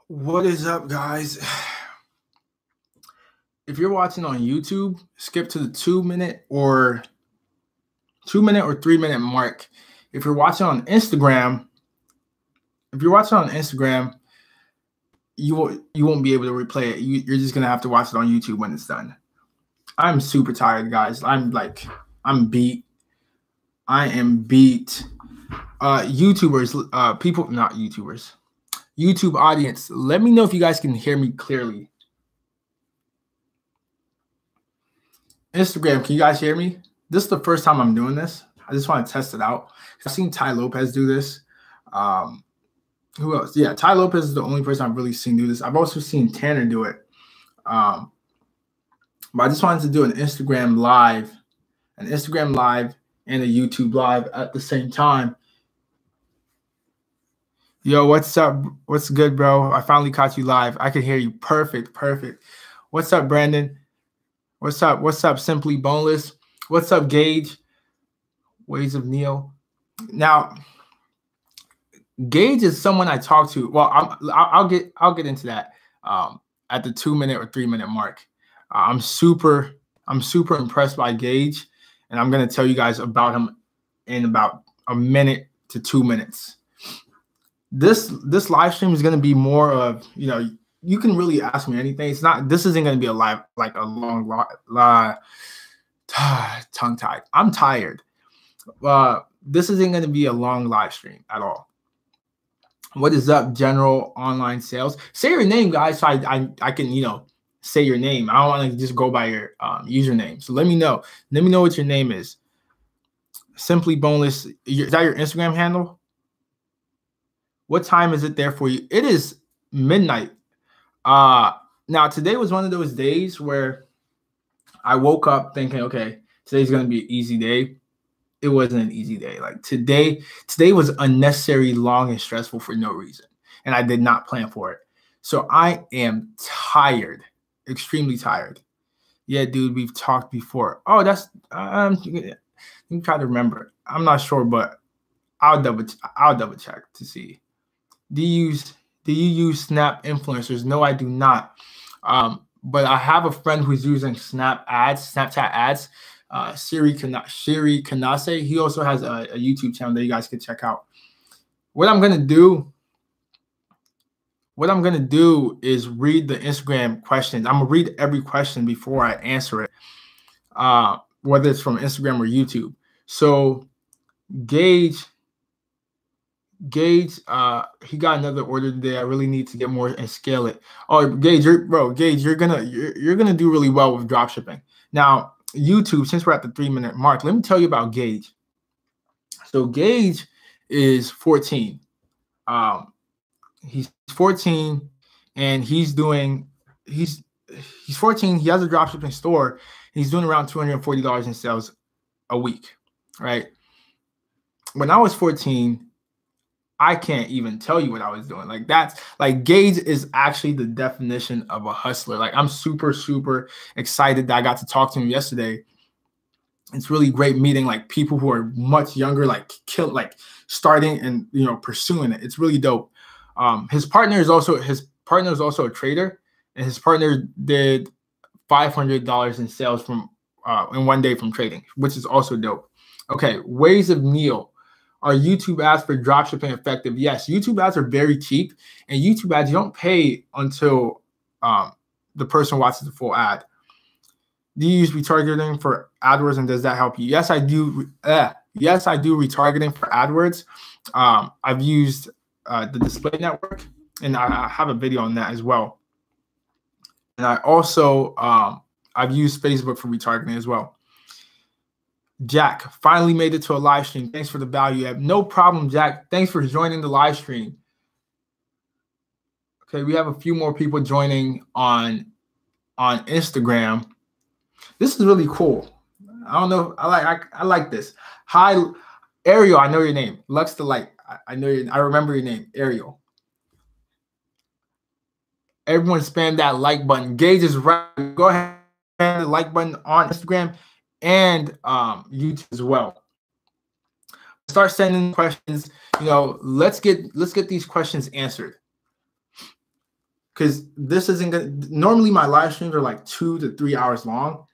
What is up, guys? If you're watching on YouTube, skip to the 2-minute or 3-minute mark. If you're watching on Instagram, you won't be able to replay it. You're just gonna have to watch it on YouTube when it's done. I'm super tired, guys. I'm beat. I am beat. YouTubers, people, not YouTubers. YouTube audience, let me know if you guys can hear me clearly. Instagram, can you guys hear me? This is the first time I'm doing this. I just want to test it out. I've seen Ty Lopez do this. Who else? Yeah, Ty Lopez is the only person I've really seen do this. I've also seen Tanner do it. But I just wanted to do an Instagram live and a YouTube live at the same time. Yo, what's up? What's good, bro? I finally caught you live. I can hear you. Perfect. What's up, Brandon? What's up? What's up, Simply Boneless? What's up, Gage? Ways of Neil. Now, Gage is someone I talk to. Well, I'll get into that at the 2-minute or 3-minute mark. I'm super impressed by Gage, and I'm gonna tell you guys about him in about a minute to 2 minutes. This live stream is gonna be more of, you can really ask me anything. This isn't gonna be a live, like a long tongue tied. I'm tired. This isn't gonna be a long live stream at all. What is up, General Online Sales? Say your name, guys, so I can, say your name. I don't want to just go by your username. So let me know. Let me know what your name is. Simply Boneless. Is that your Instagram handle? What time is it there for you? It is midnight. Now today was one of those days where I woke up thinking, okay, today's gonna be an easy day. It wasn't an easy day. Like today was unnecessarily long and stressful for no reason, and I did not plan for it. So I am tired, extremely tired. Yeah, dude, we've talked before. Oh, that's let me try to remember. I'm not sure, but I'll double check to see. Do you use Snap influencers? No, I do not. But I have a friend who's using Snapchat ads. Shiri Kanase. He also has a YouTube channel that you guys can check out. What I'm gonna do is read the Instagram questions. I'm gonna read every question before I answer it, whether it's from Instagram or YouTube. So Gage, he got another order today. I really need to get more and scale it. Oh, Gage, you're gonna do really well with dropshipping. Now, YouTube, since we're at the 3-minute mark, let me tell you about Gage. So Gage is 14. He's 14, and he's 14. He has a dropshipping store. He's doing around $240 in sales a week, right? When I was 14, I can't even tell you what I was doing. Like Gage is actually the definition of a hustler. Like I'm super excited that I got to talk to him yesterday. It's really great meeting like people who are much younger, like starting and pursuing it. It's really dope. His partner is also a trader, and his partner did $500 in sales from in one day from trading, which is also dope. Okay, Ways of Neil. Are YouTube ads for dropshipping effective? Yes, YouTube ads are very cheap, and YouTube ads, you don't pay until the person watches the full ad. Do you use retargeting for AdWords, and does that help you? Yes, I do. Yes, I do retargeting for AdWords. I've used the display network, and I have a video on that as well. And I also I've used Facebook for retargeting as well. Jack finally made it to a live stream. Thanks for the value add. No problem, Jack. Thanks for joining the live stream. Okay, we have a few more people joining on Instagram. This is really cool. I don't know. I like this. Hi, Ariel. I know your name. Lux the Light. I remember your name, Ariel. Everyone spam that like button. Gage is right. Go ahead and the like button on Instagram and YouTube as well. Start sending questions. Let's get these questions answered. because this isn't gonna, normally my live streams are like 2 to 3 hours long.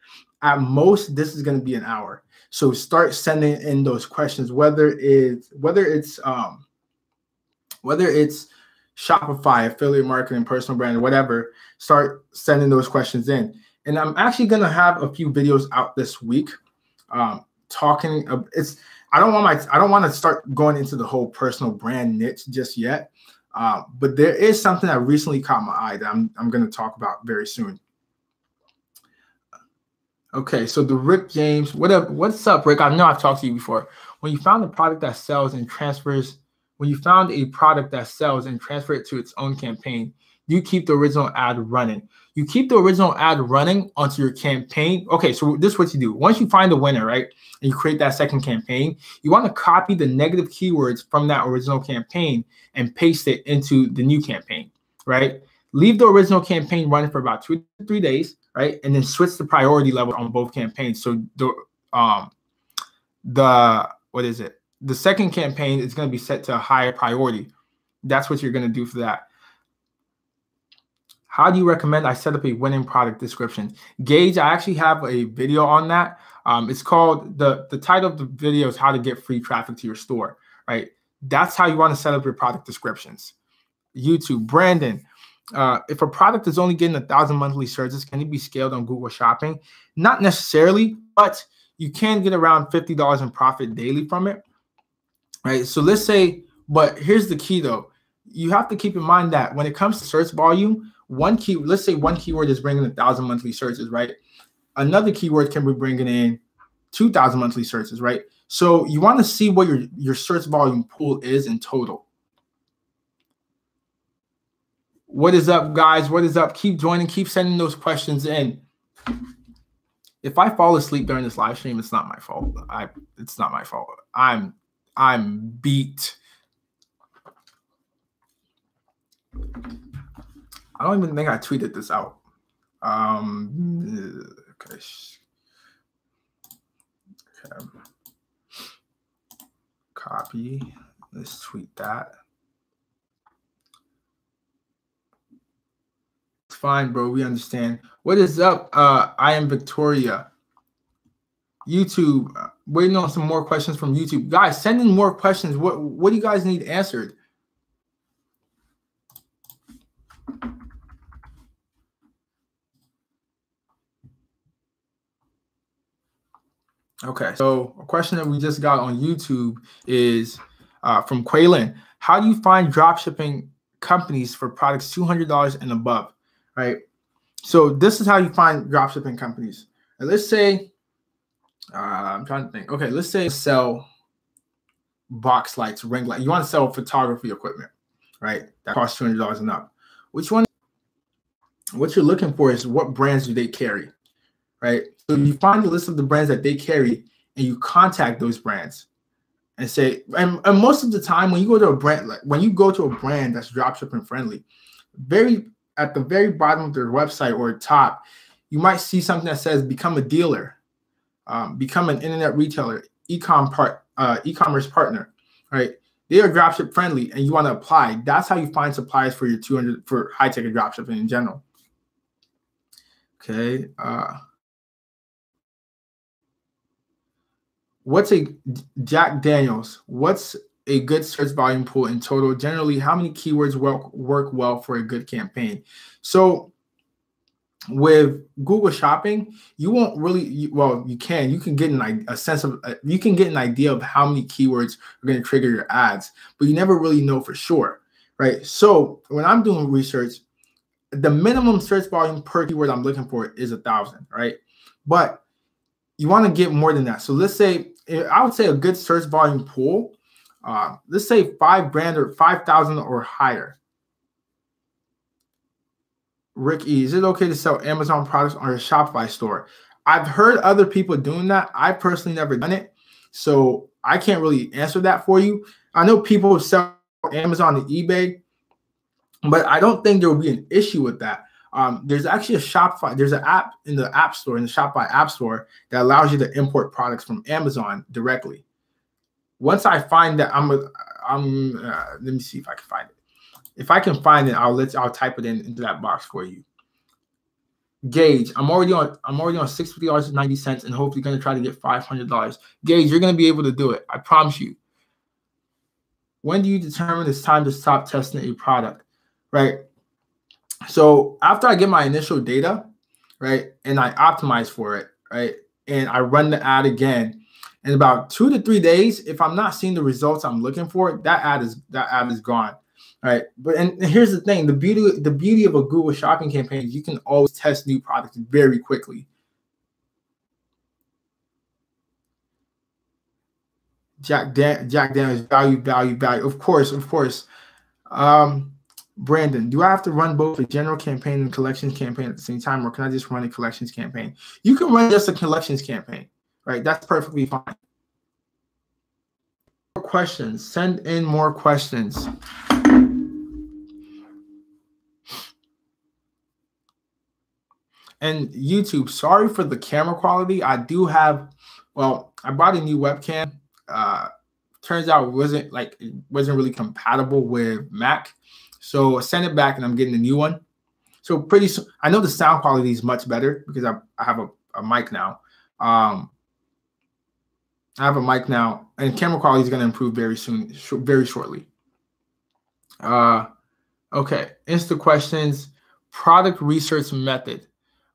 At most, this is going to be an hour. So start sending in those questions, whether it's Shopify, affiliate marketing, personal brand, whatever. Start sending those questions in. And I'm actually going to have a few videos out this week talking. I don't want to start going into the whole personal brand niche just yet. But there is something that recently caught my eye that I'm going to talk about very soon. Okay, so the Rick James, what's up, Rick? I know I've talked to you before. When you found a product that sells and transfers, when you found a product that sells and transfer it to its own campaign, you keep the original ad running. You keep the original ad running onto your campaign. Okay, so this is what you do. Once you find a winner, right, and you create that second campaign, you want to copy the negative keywords from that original campaign and paste it into the new campaign, right? Leave the original campaign running for about 2 to 3 days, right? And then switch the priority level on both campaigns. So the second campaign is going to be set to a higher priority. That's what you're going to do for that. How do you recommend I set up a winning product description? Gage, I actually have a video on that. It's called, the title of the video is how to get free traffic to your store, right? That's how you want to set up your product descriptions. YouTube, Brandon. If a product is only getting 1,000 monthly searches, can it be scaled on Google Shopping? Not necessarily, but you can get around $50 in profit daily from it, right? So let's say, but here's the key though. You have to keep in mind that when it comes to search volume, let's say one keyword is bringing 1,000 monthly searches, right? Another keyword can be bringing in 2,000 monthly searches, right? So you want to see what your search volume pool is in total. What is up, guys? What is up? Keep joining. Keep sending those questions in. If I fall asleep during this live stream, it's not my fault. It's not my fault. I'm beat. I don't even think I tweeted this out. Okay. Copy. Let's tweet that. Fine, bro. We understand. What is up? I am Victoria. YouTube. Waiting on some more questions from YouTube. Guys, send in more questions. What do you guys need answered? Okay, so a question that we just got on YouTube is from Quaylen. How do you find dropshipping companies for products $200 and above? Right. So this is how you find dropshipping companies. And let's say, I'm trying to think. Okay, let's say sell box lights, ring light. You want to sell photography equipment, right? That costs $200 and up. Which one? What you're looking for is what brands do they carry, right? So you find the list of the brands that they carry and you contact those brands and say, and most of the time when you go to a brand, like when you go to a brand that's dropshipping friendly, at the very bottom of their website or top, you might see something that says become a dealer, become an internet retailer, e-commerce partner, right? They are dropship friendly and you want to apply. That's how you find suppliers for your 200 for high ticket dropshipping in general. Okay. What's a Jack Daniels? What's a good search volume pool in total? Generally, how many keywords work well for a good campaign? So with Google Shopping, you won't really, you can get you can get an idea of how many keywords are going to trigger your ads, but you never really know for sure, right? So when I'm doing research, the minimum search volume per keyword I'm looking for is 1,000, right? But you want to get more than that. So let's say, I would say a good search volume pool, let's say 5 grand or 5,000 or higher. Rick E, is it okay to sell Amazon products on your Shopify store? I've heard other people doing that. I personally never done it, so I can't really answer that for you. I know people sell Amazon and eBay, but I don't think there will be an issue with that. There's actually a Shopify. There's an app in the App Store, in the Shopify App Store, that allows you to import products from Amazon directly. Once I find that, let me see if I can find it. If I can find it, I'll type it into that box for you. Gage, I'm already on $60.90 and hopefully going to try to get $500. Gage, you're going to be able to do it. I promise you. When do you determine it's time to stop testing a product, right? So after I get my initial data, right, and I optimize for it, right, and I run the ad again, in about 2 to 3 days, if I'm not seeing the results I'm looking for, that ad is gone, right? But and here's the thing: the beauty of a Google Shopping campaign is you can always test new products very quickly. Jack Daniels, value. Of course. Brandon, do I have to run both a general campaign and collections campaign at the same time, or can I just run a collections campaign? You can run just a collections campaign, right? That's perfectly fine. More questions. Send in more questions. And YouTube, sorry for the camera quality. I do have, well, I bought a new webcam. Turns out it wasn't really compatible with Mac. So I sent it back and I'm getting a new one. So pretty soon, I know the sound quality is much better because I have a mic now. I have a mic now, and camera quality is going to improve very soon, very shortly. Okay, Insta questions, product research method,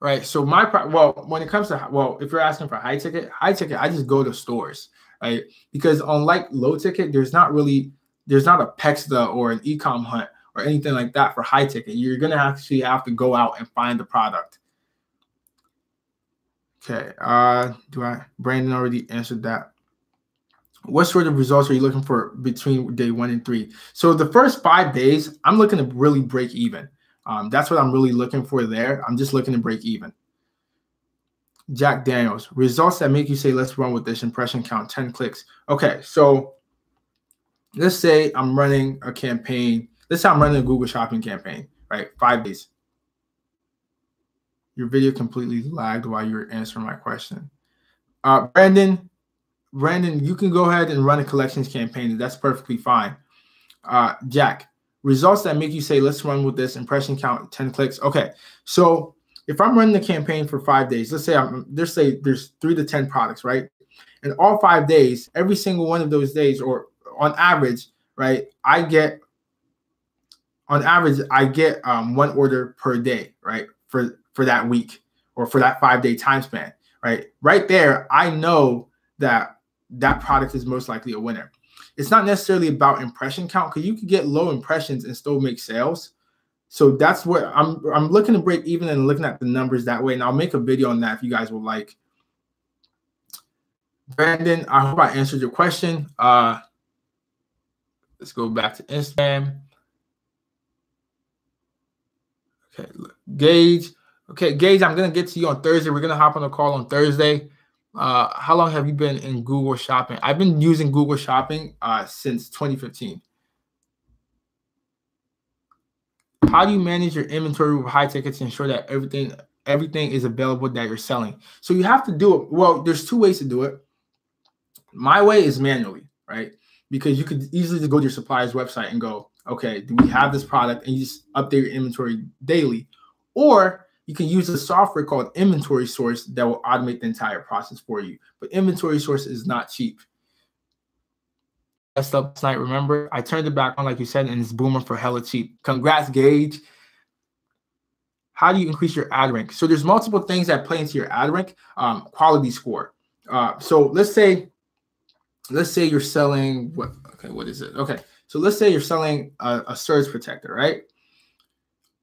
right? So when it comes to, if you're asking for high ticket, I just go to stores, right? Because unlike low ticket, there's not a Pexda or an Ecom Hunt or anything like that for high ticket. You're going to actually have to go out and find the product. Okay. Brandon already answered that. What sort of results are you looking for between day 1 and 3? So the first 5 days, I'm looking to really break even. That's what I'm really looking for there. I'm just looking to break even. Jack Daniels, results that make you say, let's run with this, impression count, 10 clicks. Okay. So let's say I'm running a campaign. Let's say I'm running a Google Shopping campaign, right? 5 days. Your video completely lagged while you were answering my question. Brandon, you can go ahead and run a collections campaign. That's perfectly fine. Jack, results that make you say, let's run with this, impression count, 10 clicks. Okay, so if I'm running the campaign for 5 days, let's say there's 3 to 10 products, right? And all 5 days, every single one of those days, or on average, right, I get 1 order per day, right, for that week or for that 5-day time span, right? Right there, I know that product is most likely a winner. It's not necessarily about impression count, because you could get low impressions and still make sales. So that's what I'm looking to break even and looking at the numbers that way. And I'll make a video on that if you guys would like. Brandon, I hope I answered your question. Let's go back to Instagram. Okay, Gage. Okay, Gage, I'm going to get to you on Thursday. We're going to hop on a call on Thursday. How long have you been in Google Shopping? I've been using Google Shopping since 2015. How do you manage your inventory with high tickets to ensure that everything is available that you're selling? So you have to do it. Well, there's 2 ways to do it. My way is manually, right? Because you could easily just go to your supplier's website and go, okay, do we have this product? And you just update your inventory daily. Or you can use a software called Inventory Source that will automate the entire process for you. But Inventory Source is not cheap. Messed up last night, remember? I turned it back on, like you said, and it's booming for hella cheap. Congrats, Gage. How do you increase your ad rank? So there's multiple things that play into your ad rank. Quality score. So let's say you're selling what? Okay, what is it? Okay, so let's say you're selling a surge protector, right?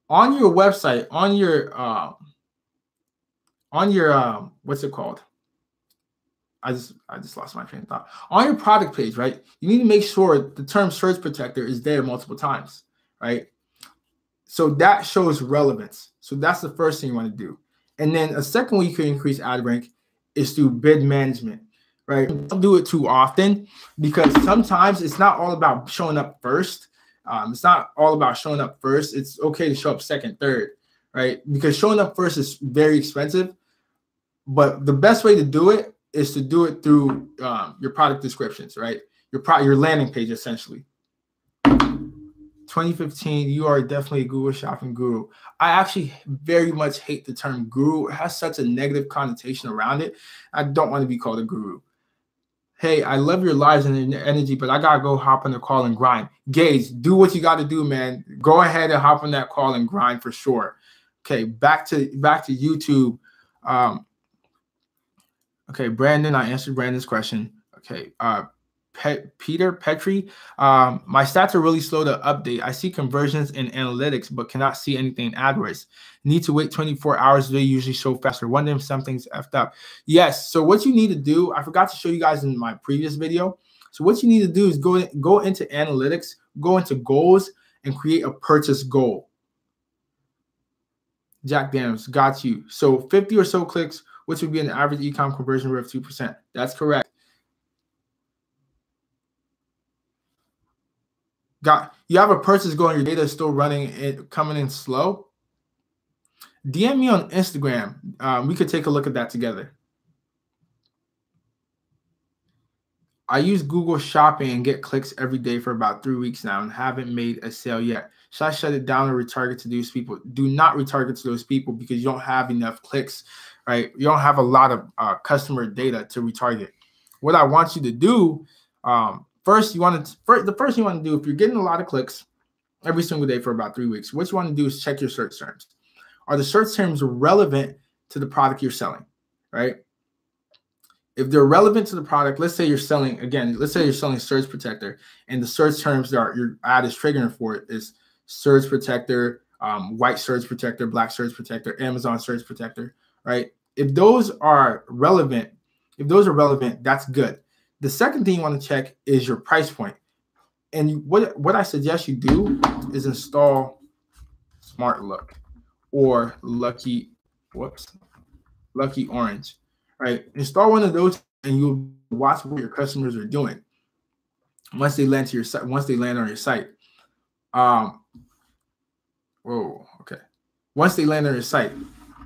On your website, on your what's it called? I just lost my train of thought. On your product page, right? You need to make sure the term surge protector is there multiple times, right? So that shows relevance. So that's the first thing you want to do. And then a second way you can increase ad rank is through bid management, right? Don't do it too often, because sometimes it's not all about showing up first. It's not all about showing up first. It's okay to show up second, third, right? Because showing up first is very expensive. But the best way to do it is to do it through your product descriptions, right? Your landing page, essentially. 12 2015, you are definitely a Google shopping guru. I actually very much hate the term guru. It has such a negative connotation around it. I don't want to be called a guru. Hey, I love your lives and your energy, but I gotta go hop on the call and grind. Gaze, do what you got to do, man. Go ahead and hop on that call and grind for sure. Okay, back to YouTube. Okay, Brandon, I answered Brandon's question. Okay, Peter Petri, my stats are really slow to update. I see conversions in analytics, but cannot see anything in AdWords. Need to wait 24 hours. They usually show faster. Wondering if something's effed up. Yes. So what you need to do, I forgot to show you guys in my previous video. So what you need to do is go into analytics, go into goals, and create a purchase goal. Jack Daniels, got you. So 50 or so clicks, which would be an average e-com conversion rate of 2%. That's correct. You have a purchase goal and your data is still running and coming in slow. DM me on Instagram. We could take a look at that together. I use Google Shopping and get clicks every day for about 3 weeks now and haven't made a sale yet. Should I shut it down or retarget to those people? Do not retarget to those people because you don't have enough clicks, right? You don't have a lot of customer data to retarget. What I want you to do, the first thing you want to do, if you're getting a lot of clicks every single day for about 3 weeks, what you want to do is check your search terms. Are the search terms relevant to the product you're selling, right? If they're relevant to the product, let's say you're selling, again, let's say you're selling Surge Protector and the search terms that your ad is triggering for it is Surge Protector, white Surge Protector, black Surge Protector, Amazon Surge Protector, right? If those are relevant, that's good. The second thing you want to check is your price point. And what I suggest you do is install Smart Look or Lucky Orange, right? Install one of those and you'll watch what your customers are doing once they land to your site, once they land on your site. Once they land on your site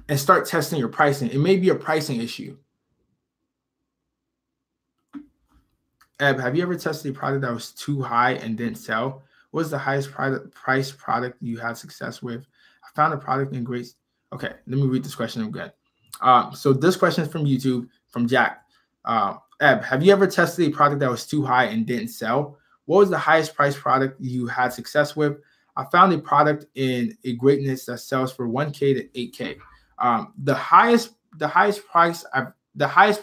and start testing your pricing. It may be a pricing issue. Eb, have you ever tested a product that was too high and didn't sell? What was the highest price product you had success with? I found a product in great. Okay, let me read this question again. So this question is from YouTube, from Jack. Eb, have you ever tested a product that was too high and didn't sell? What was the highest price product you had success with? I found a product in a greatness that sells for 1K to 8K. The highest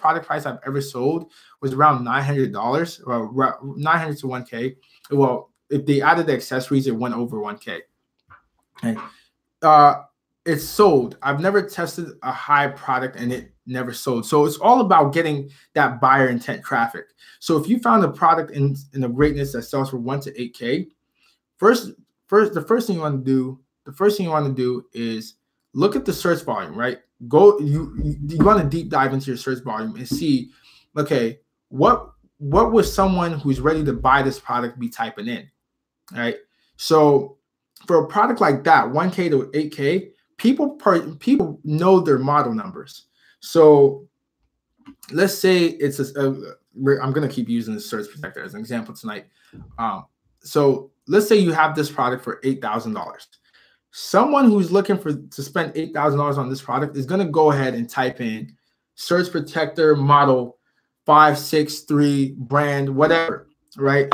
product price I've ever sold was around $900, or 900 to 1K. Well, if they added the accessories, it went over 1K. Okay. It's sold. I've never tested a high product and it never sold. So it's all about getting that buyer intent traffic. So if you found a product in a greatness that sells for 1 to 8K, the first thing you want to do is look at the search volume, right? You want to deep dive into your search volume and see, okay, what would someone who's ready to buy this product be typing in, right? So for a product like that, 1K to 8K, people know their model numbers. So let's say it's I'm going to keep using the Surge Protector as an example tonight. So let's say you have this product for $8,000. Someone who's looking to spend $8,000 on this product is going to go ahead and type in Surge Protector model 563 brand, whatever, right?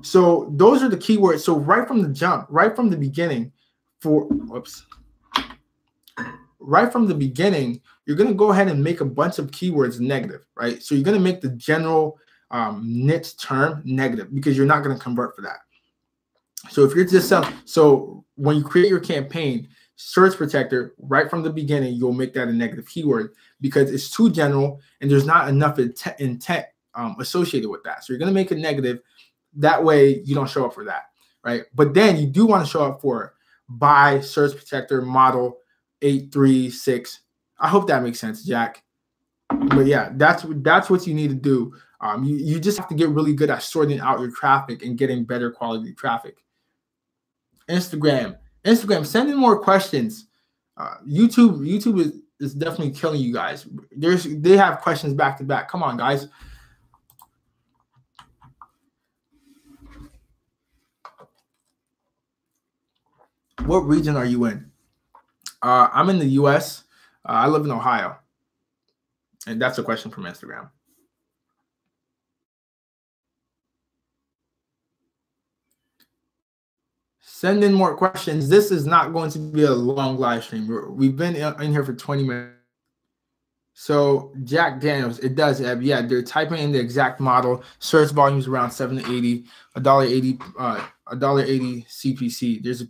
So those are the keywords. So right from the jump, right from the beginning, you're going to go ahead and make a bunch of keywords negative, right? So you're going to make the general niche term negative because you're not going to convert for that. So if you're just selling, so when you create your campaign, Surge Protector, right from the beginning, you'll make that a negative keyword because it's too general and there's not enough intent associated with that. So you're going to make it negative. That way you don't show up for that, right? But then you do want to show up for buy Surge Protector model 836. I hope that makes sense, Jack. But yeah, that's what you need to do. You just have to get really good at sorting out your traffic and getting better quality traffic. Instagram, send in more questions. YouTube is definitely killing you guys. They have questions back to back. Come on, guys. What region are you in? I'm in the US. I live in Ohio. And that's a question from Instagram. Send in more questions. This is not going to be a long live stream. We've been in here for 20 minutes. So Jack Daniels, it does, Eb. Yeah, they're typing in the exact model. Search volumes around 7 to 80, $1.80, $1.80 CPC. There's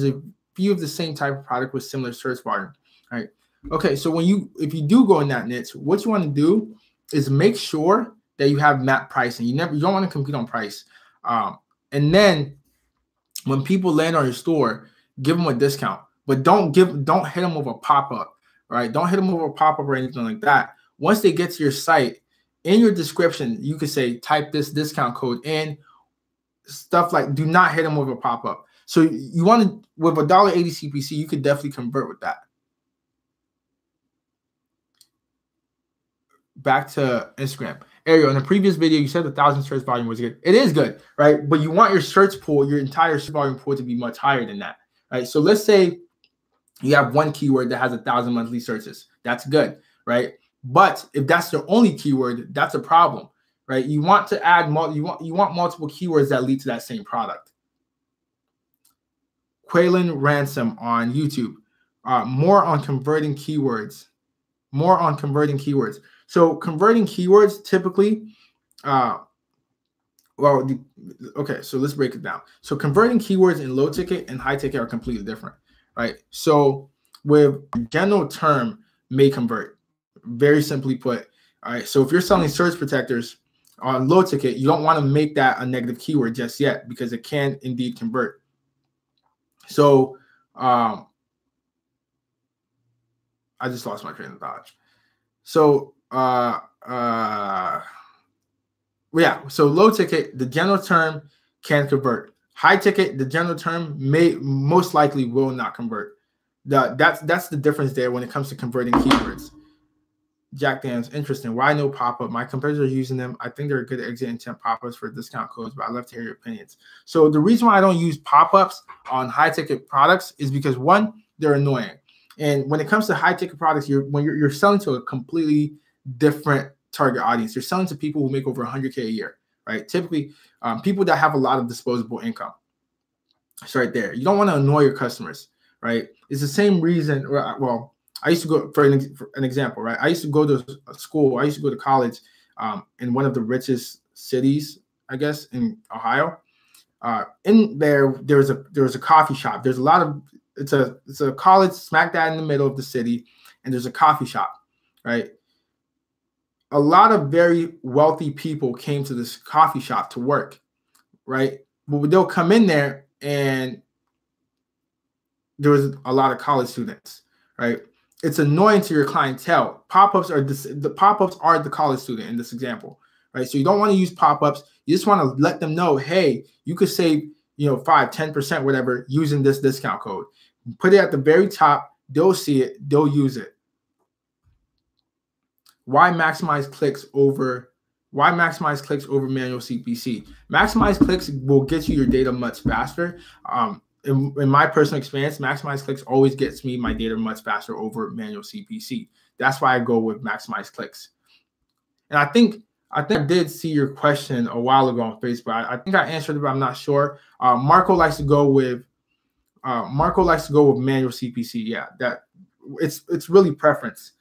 a few of the same type of product with similar search volume. All right. Okay, so if you do go in that niche, what you want to do is make sure that you have map pricing. You don't want to compete on price. And then when people land on your store, give them a discount, but don't hit them with a pop-up, right? Don't hit them with a pop-up or anything like that. Once they get to your site, in your description, you could say, type this discount code in, stuff like, do not hit them with a pop-up. So you want to, with $1.80 CPC, you could definitely convert with that. Back to Instagram. Ariel, in the previous video, you said 1,000 search volume was good. It is good, right? But you want your search pool, your entire search volume pool to be much higher than that, right? So let's say you have one keyword that has 1,000 monthly searches. That's good, right? But if that's your only keyword, that's a problem, right? You want to add you want multiple keywords that lead to that same product. Quaylen Ransom on YouTube. More on converting keywords. So converting keywords typically, okay, so let's break it down. So converting keywords in low ticket and high ticket are completely different, right? So with general term may convert, very simply put. All right, so if you're selling surge protectors on low ticket, you don't want to make that a negative keyword just yet because it can indeed convert. So I just lost my train of thought. So yeah, so low ticket, the general term can convert. High ticket, the general term most likely will not convert. That's the difference there when it comes to converting keywords. Jack Daniels, interesting. Why no pop-up? My competitors are using them. I think they're good exit intent pop-ups for discount codes, but I'd love to hear your opinions. So the reason why I don't use pop-ups on high ticket products is because one, they're annoying. And when it comes to high ticket products, when you're selling to a completely different target audience. You're selling to people who make over 100K a year, right? Typically, people that have a lot of disposable income. It's right there. You don't want to annoy your customers, right? It's the same reason. Well, I used to go for an example, right? I used to go to school. I used to go to college in one of the richest cities, I guess, in Ohio. In there was a coffee shop. There's a lot of it's a college smack dab in the middle of the city, and there's a coffee shop, right? A lot of very wealthy people came to this coffee shop to work, right? But they'll come in there and there was a lot of college students, right? It's annoying to your clientele. Pop-ups are the college student in this example, right? So you don't want to use pop-ups. You just want to let them know, hey, you could save, 5, 10%, whatever, using this discount code. Put it at the very top. They'll see it. They'll use it. Why maximize clicks over manual CPC? Maximize clicks will get you your data much faster. In my personal experience, maximize clicks always gets me my data much faster over manual CPC. That's why I go with maximize clicks. And I think I did see your question a while ago on Facebook. I think I answered it, but I'm not sure. Marco likes to go with manual CPC. Yeah, that it's really preference.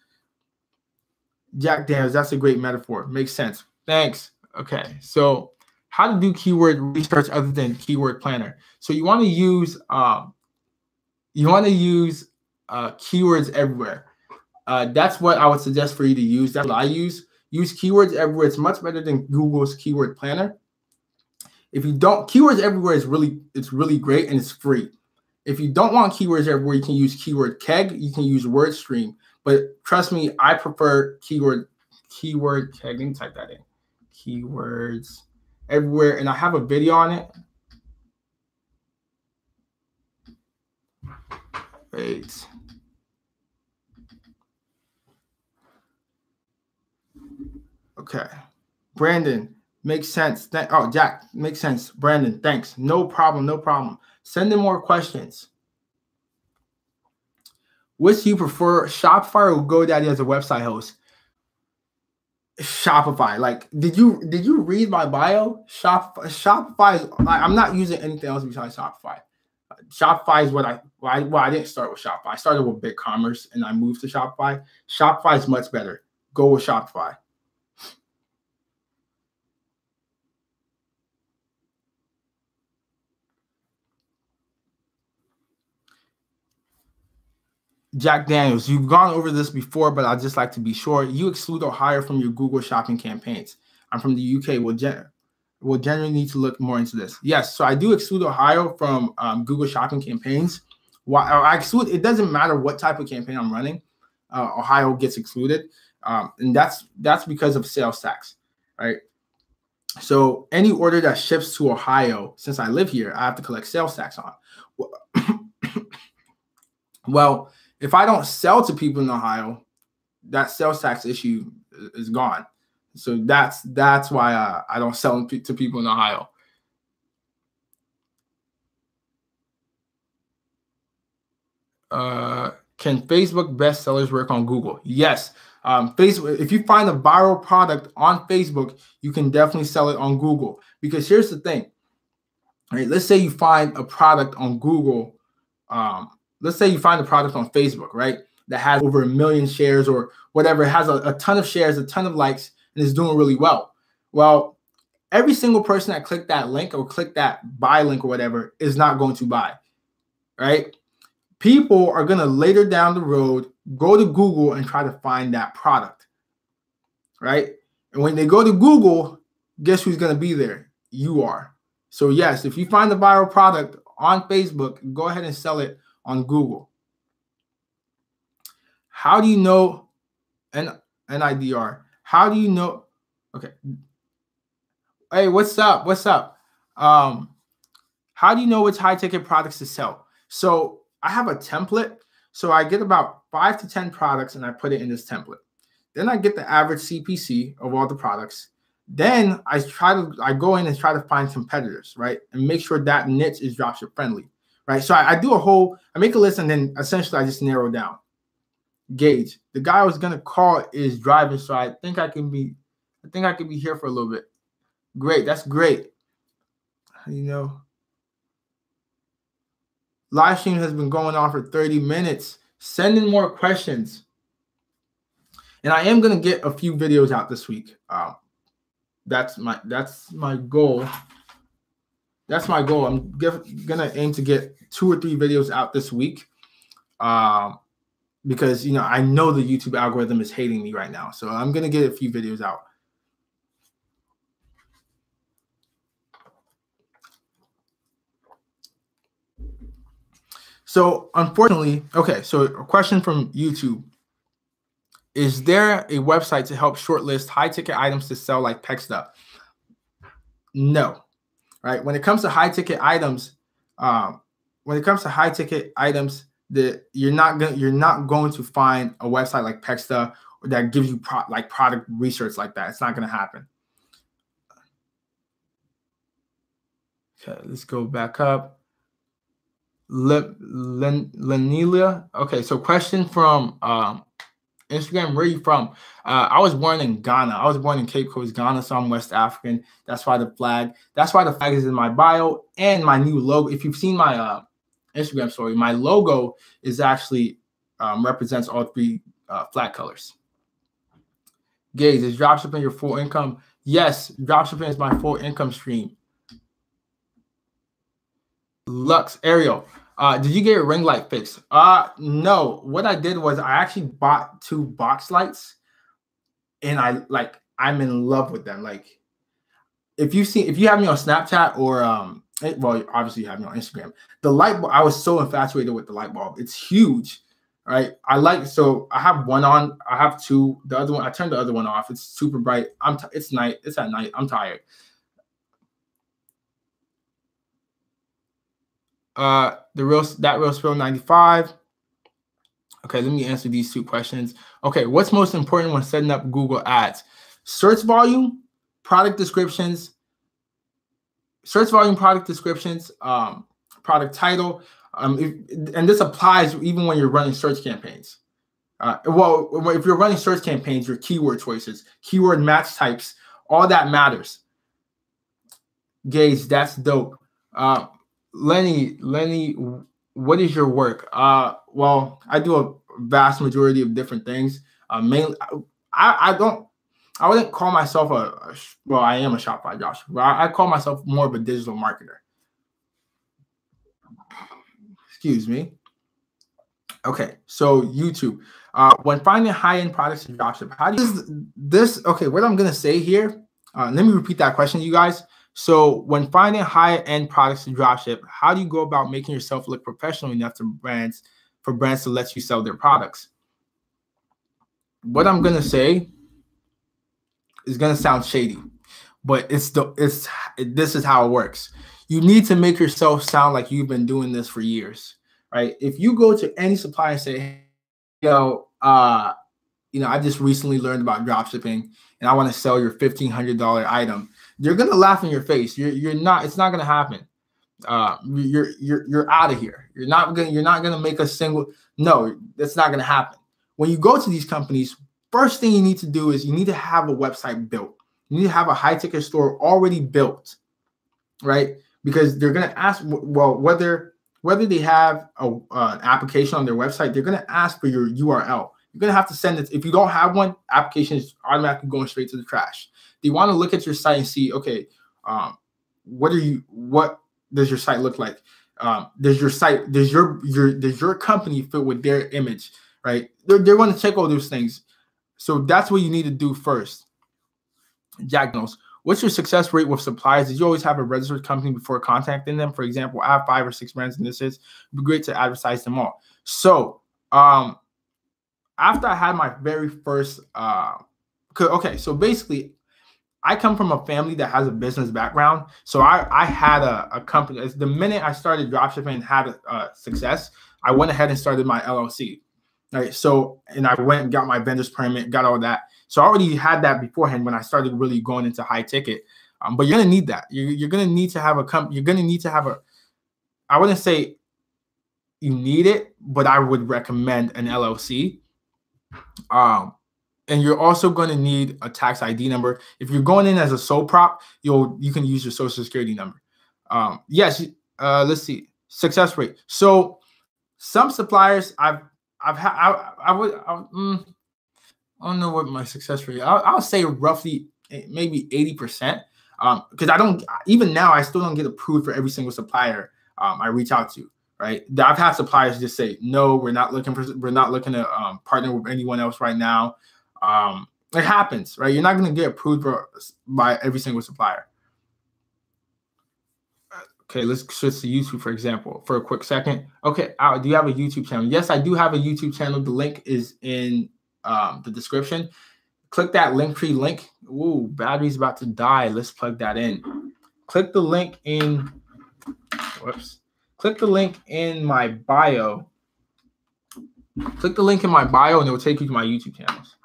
Jack Daniels, that's a great metaphor. Makes sense. Thanks. Okay, so how to do keyword research other than Keyword Planner. So you want to use keywords everywhere. That's what I would suggest for you to use. That's what I use. Use keywords everywhere. It's much better than Google's Keyword Planner. If you don't, keywords everywhere is really great and it's free. If you don't want keywords everywhere, you can use Keyword Keg. You can use WordStream. But trust me, I prefer keyword Keg. Let me type that in. Keywords everywhere. And I have a video on it. Wait. Okay. Brandon, makes sense. Jack, makes sense. Brandon, thanks. No problem. Send in more questions. Which do you prefer, Shopify or GoDaddy as a website host? Shopify. Like, did you read my bio? Shopify is, I'm not using anything else besides Shopify. Shopify is I didn't start with Shopify. I started with BigCommerce and I moved to Shopify. Shopify is much better. Go with Shopify. Jack Daniels, you've gone over this before, but I'd just like to be sure. You exclude Ohio from your Google shopping campaigns. I'm from the UK. We'll generally need to look more into this. Yes, so I do exclude Ohio from Google shopping campaigns. Why I exclude? It doesn't matter what type of campaign I'm running. Ohio gets excluded, and that's because of sales tax, right? So any order that ships to Ohio, since I live here, I have to collect sales tax on. Well, if I don't sell to people in Ohio, that sales tax issue is gone. So that's why I don't sell to people in Ohio. Can Facebook bestsellers work on Google? Yes. Facebook. If you find a viral product on Facebook, you can definitely sell it on Google. Because here's the thing. Right? Let's say you find a product on Google. Let's say you find a product on Facebook, right, that has over 1 million shares or whatever. It has a ton of shares, a ton of likes, and is doing really well. Well, every single person that clicked that link or clicked that buy link or whatever is not going to buy, right? People are going to later down the road go to Google and try to find that product, right? And when they go to Google, guess who's going to be there? You are. So yes, if you find the viral product on Facebook, go ahead and sell it on Google. How do you know NIDR? How do you know? Okay. Hey, what's up? What's up? How do you know which high ticket products to sell? So I have a template. So I get about 5 to 10 products and I put it in this template. Then I get the average CPC of all the products. Then I go in and try to find competitors, right? And make sure that niche is dropship friendly. Right, so I make a list and then essentially I just narrow down. Gage, the guy I was gonna call is driving, so I think I can be here for a little bit. Great, that's great. You know, live stream has been going on for 30 minutes. Send in more questions, and I am gonna get a few videos out this week. That's my goal. That's my goal. I'm gonna aim to get 2 or 3 videos out this week, because I know the YouTube algorithm is hating me right now. So I'm gonna get a few videos out. So unfortunately, okay. So a question from YouTube: is there a website to help shortlist high ticket items to sell like Pexta? No. Right. When it comes to high ticket items, you're not going to find a website like Pexta that gives you product research like that. It's not going to happen. Okay, let's go back up. Lenelia. Okay, so question from Instagram, where are you from? I was born in Ghana. I was born in Cape Coast, Ghana, so I'm West African. That's why the flag is in my bio and my new logo. If you've seen my Instagram story, my logo is actually represents all 3 flag colors. Gage, is dropshipping your full income? Yes, dropshipping is my full income stream. Lux, Ariel, did you get your ring light fixed? No. What I did was I actually bought 2 box lights, and I'm in love with them. Like, if you have me on Snapchat or well, obviously you have me on Instagram. The light bulb, I was so infatuated with the light bulb. It's huge, right? So I have one on. I have 2. The other one, I turned the other one off. It's super bright. It's at night. I'm tired. That real spill 95. Okay, let me answer these 2 questions. Okay, what's most important when setting up Google Ads? Search volume, product descriptions, product title, And this applies even when you're running search campaigns. Well, if you're running search campaigns, your keyword choices, keyword match types, all that matters. Gage, that's dope. Lenny, what is your work? Well, I do a vast majority of different things. Mainly, I wouldn't call myself well, I am a Shopify dropshipper. I call myself more of a digital marketer. Excuse me. Okay, so YouTube. When finding high-end products to dropship, how do you this? Okay, what I'm gonna say here. Let me repeat that question, you guys. So when finding high-end products to dropship, how do you go about making yourself look professional enough for brands to let you sell their products? What I'm gonna say is gonna sound shady, but this is how it works. You need to make yourself sound like you've been doing this for years, right? If you go to any supplier and say, I just recently learned about dropshipping and I want to sell your $1,500 item, they're gonna laugh in your face. You're not. It's not gonna happen. You're out of here. You're not gonna make a single. No, that's not gonna happen. When you go to these companies, first thing you need to do is you need to have a website built. You need to have a high ticket store already built, right? Because they're gonna ask, well, whether they have an application on their website, they're gonna ask for your URL. You're gonna have to send it. If you don't have one, application is automatically going straight to the trash. They want to look at your site and see, okay, what does your site look like? Does your company fit with their image, right? They're going to check all those things. So that's what you need to do first. Jack knows. What's your success rate with suppliers? Did you always have a registered company before contacting them? For example, I have 5 or 6 brands, and this is it'd be great to advertise them all. So after I had my very first, so basically, I come from a family that has a business background. So I had a company. The minute I started dropshipping and had a success, I went ahead and started my LLC. Right. So, and I went and got my vendor's permit, got all that. So I already had that beforehand when I started really going into high ticket. But you're going to need that. You're going to need to have a company. You're going to need to have I wouldn't say you need it, but I would recommend an LLC. And you're also going to need a tax ID number. If you're going in as a sole prop, you can use your social security number. Yes. Let's see. Success rate. So some suppliers I don't know what my success rate. I'll say roughly maybe 80%. Because even now I still don't get approved for every single supplier I reach out to. Right. I've had suppliers just say, no, we're not looking to partner with anyone else right now. It happens, right? You're not going to get approved by every single supplier. Okay, let's switch to YouTube, for example, for a quick second. Okay, do you have a YouTube channel? Yes, I do have a YouTube channel. The link is in the description. Click that Linktree link. Ooh, battery's about to die. Let's plug that in. Click the link in. Whoops. Click the link in my bio. Click the link in my bio, and it will take you to my YouTube channels.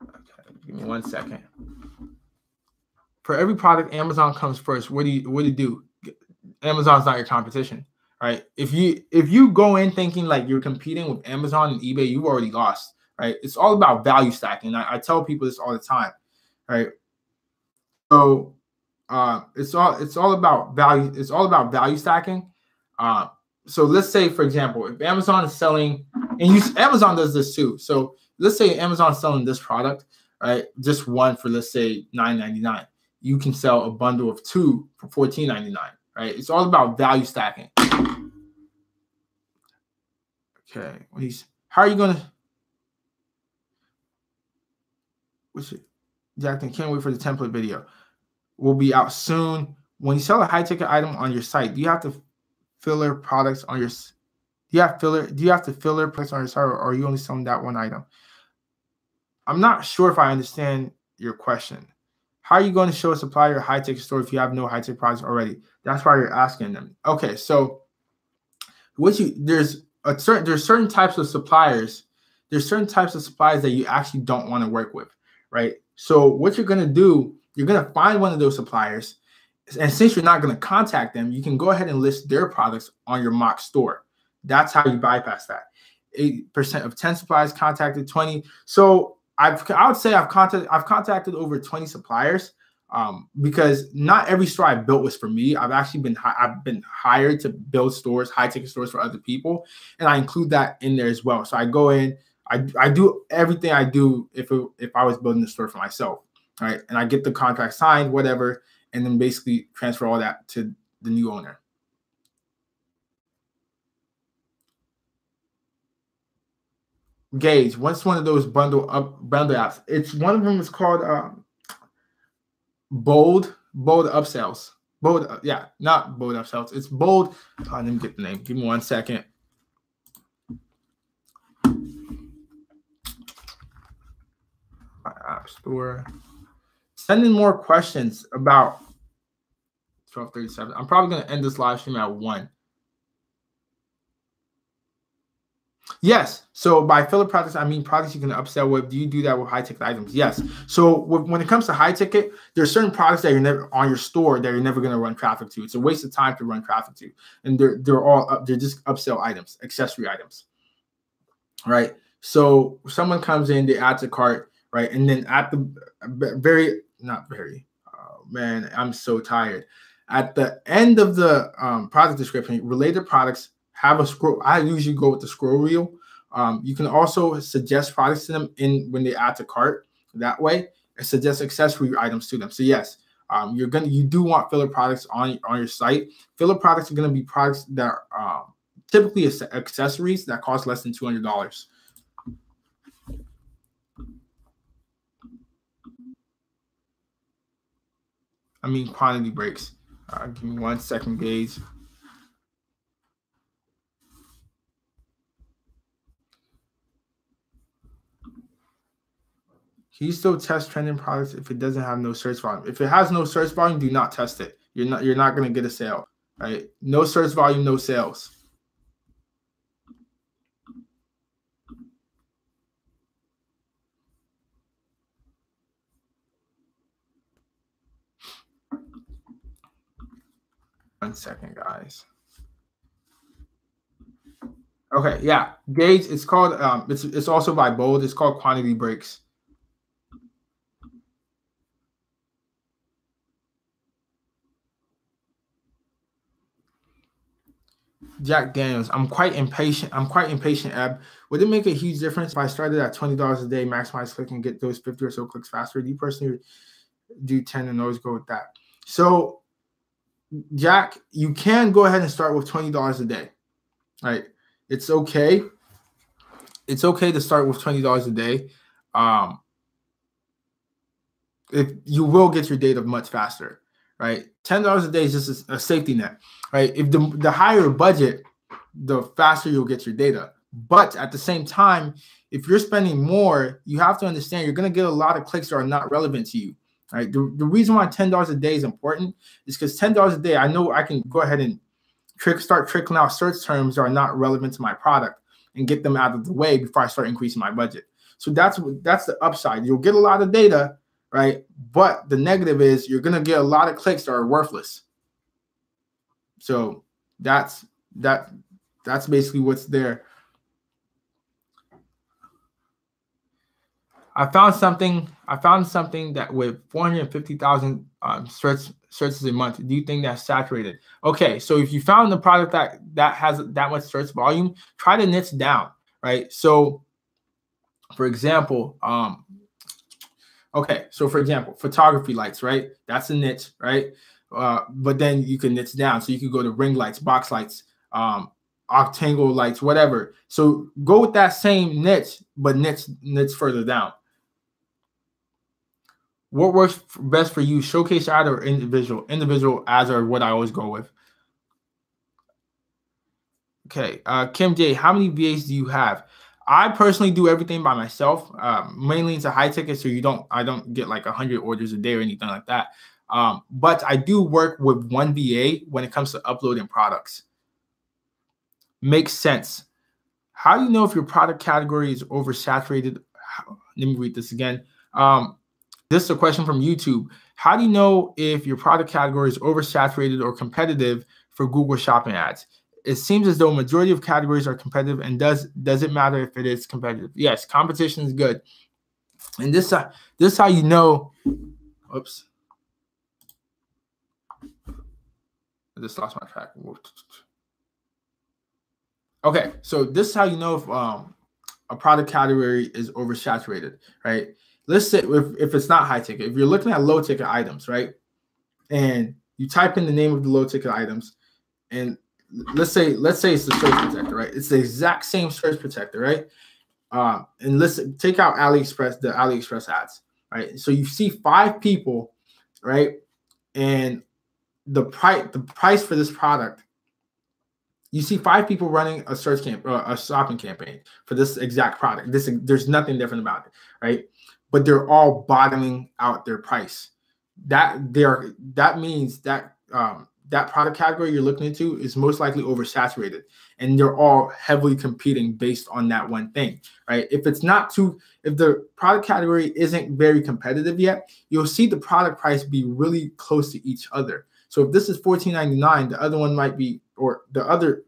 Okay, give me 1 second. For every product, Amazon comes first. What do you do? Amazon's not your competition, right? If you go in thinking like you're competing with Amazon and eBay, you've already lost, right? It's all about value stacking. I tell people this all the time, right? So it's all about value. It's all about value stacking. So let's say, for example, if Amazon is selling, and Amazon does this too. So let's say Amazon is selling this product, right? Just one for, let's say, $9.99. You can sell a bundle of 2 for $14.99, right? It's all about value stacking. Okay, how are you gonna? Jackson, can't wait for the template video. Will be out soon. When you sell a high ticket item on your site, do you have to filler products on your? Do you have to filler products on your site, or are you only selling that one item? I'm not sure if I understand your question. How are you going to show a supplier a high ticket store if you have no high ticket products already? That's why you're asking them. Okay, so there's certain types of suppliers. There's certain types of suppliers that you actually don't want to work with, right? So what you're going to do, you're going to find one of those suppliers, And since you're not going to contact them, you can go ahead and list their products on your mock store. That's how you bypass that. 8% of 10 suppliers contacted 20. So I would say I've contacted over 20 suppliers, because not every store I built was for me. I've been hired to build stores, high ticket stores for other people, and I include that in there as well. So I go in, I do everything I do if I was building a store for myself, right? And I get the contract signed, whatever, and then basically transfer all that to the new owner. Gauge. What's one of those bundle apps? It's one of them is called Bold Upsells. Yeah, not Bold Upsells. It's Bold. Let me get the name. Give me 1 second. My app store. Send in more questions about 12:37. I'm probably going to end this live stream at 1. Yes. So by filler products, I mean products you can upsell with. Do you do that with high ticket items? Yes. So when it comes to high ticket, there's certain products that you're never on your store that you're never going to run traffic to. It's a waste of time to run traffic to, and they're just upsell items, accessory items, right? So someone comes in, they add to cart, right, and then at the oh man, I'm so tired. At the end of the product description, related products have a scroll. I usually go with the scroll wheel. You can also suggest products to them when they add to cart. That way, it suggests accessory items to them. So yes, you do want filler products on your site. Filler products are going to be products that are typically accessories that cost less than $200. I mean quantity breaks. Give me 1 second, Gage. Can you still test trending products if it doesn't have no search volume? If it has no search volume, do not test it. You're not going to get a sale, right? No search volume, no sales. One second, guys. Okay, yeah, Gauge. It's called. It's also by Bold. It's called Quantity Breaks. Jack Daniels. I'm quite impatient, Eb. Would it make a huge difference if I started at $20 a day, maximize click, and get those 50 or so clicks faster? Do you personally do 10 and always go with that? So, Jack, you can go ahead and start with $20 a day, right? It's okay. It's okay to start with $20 a day. If you will get your data much faster, right? $10 a day is just a safety net, right? If the higher budget, the faster you'll get your data. But at the same time, if you're spending more, you have to understand you're going to get a lot of clicks that are not relevant to you, right? The reason why $10 a day is important is because $10 a day, I know I can go ahead and start trickling out search terms that are not relevant to my product and get them out of the way before I start increasing my budget. So that's the upside. You'll get a lot of data, right? But the negative is you're going to get a lot of clicks that are worthless. So that's basically what's there. I found something that with 450,000 searches a month, do you think that's saturated? Okay, so if you found the product that has that much search volume, try to niche down, right? So, for example, photography lights, right? That's a niche, right? But then you can niche down, so you could go to ring lights, box lights, octangle lights, whatever. So go with that same niche, but niche further down. What works best for you, showcase ad or individual? Individual ads are what I always go with. Okay, Kim J, how many VAs do you have? I personally do everything by myself, mainly into high tickets, so I don't get like 100 orders a day or anything like that. But I do work with one VA when it comes to uploading products. Makes sense. How do you know if your product category is oversaturated? Let me read this again. This is a question from YouTube. How do you know if your product category is oversaturated or competitive for Google Shopping ads? It seems as though majority of categories are competitive, and does it matter if it is competitive? Yes, competition is good. And this is how you know. Oops. I just lost my track. Okay, so this is how you know if a product category is oversaturated, right? Let's say if it's not high ticket, if you're looking at low ticket items, right? And you type in the name of the low ticket items, and let's say it's the search protector, right? It's the exact same search protector, right? And let's take out the AliExpress ads, right? So you see 5 people, right? And the price for this product, you see 5 people running a a shopping campaign for this exact product. There's nothing different about it, right? But they're all bottoming out their price. That means that that product category you're looking into is most likely oversaturated, and they're all heavily competing based on that one thing, right? If the product category isn't very competitive yet, you'll see the product price be really close to each other. So if this is $14.99, the other one might be, or the other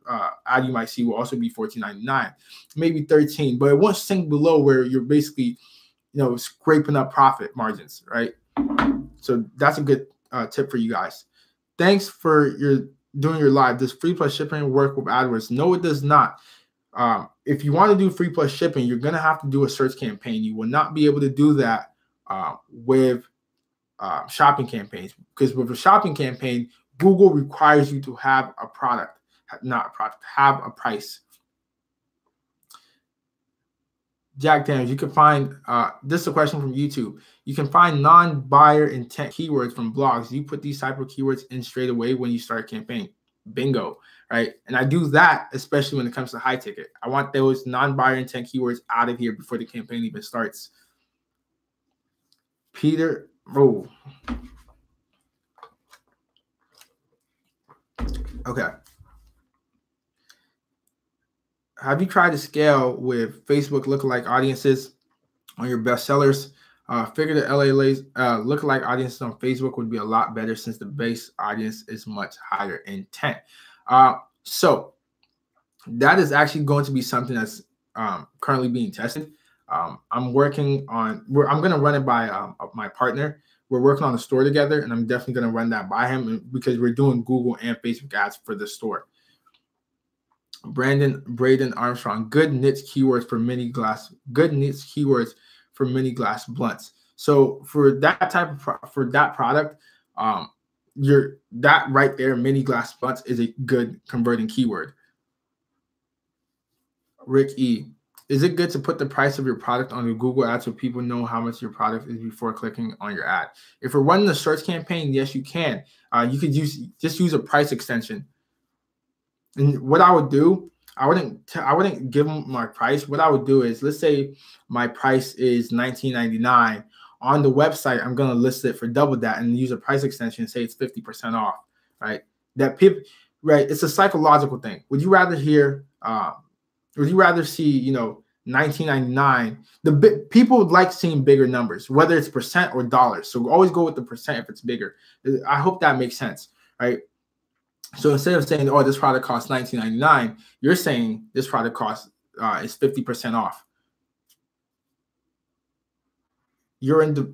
ad you might see will also be $14.99, maybe $13, but it won't sink below where you're basically, scraping up profit margins, right? So that's a good tip for you guys. Thanks for doing your live. Does free plus shipping work with AdWords? No, it does not. If you want to do free plus shipping, you're going to have to do a search campaign. You will not be able to do that with shopping campaigns, because with a shopping campaign, Google requires you to have a product, have a price. Jack Daniels, you can find, this is a question from YouTube. You can find non-buyer intent keywords from blogs. You put these type of keywords in straight away when you start a campaign. Bingo, right? And I do that, especially when it comes to high ticket. I want those non-buyer intent keywords out of here before the campaign even starts. Peter, oh. Okay. Have you tried to scale with Facebook lookalike audiences on your bestsellers? Figure the lookalike audiences on Facebook would be a lot better since the base audience is much higher intent. So that is actually going to be something that's currently being tested. I'm working on. I'm going to run it by my partner. We're working on the store together, and I'm definitely going to run that by him because we're doing Google and Facebook ads for the store. Braden Armstrong, good niche keywords for mini glass. Good niche keywords for mini glass blunts. So for that type of product, that right there, mini glass blunts, is a good converting keyword. Rick E, is it good to put the price of your product on your Google ad so people know how much your product is before clicking on your ad? If we're running a search campaign, yes, you can. You could just use a price extension. And what I would do, I wouldn't give them my price. What I would do is, let's say my price is $19.99. On the website, I'm going to list it for double that and use a price extension and say it's 50% off, right? Right? It's a psychological thing. Would you rather hear, would you rather see, $19.99? People would like seeing bigger numbers, whether it's percent or dollars. So always go with the percent if it's bigger. I hope that makes sense, right? So instead of saying, oh, this product costs $19.99, you're saying this product costs is 50% off. You're in the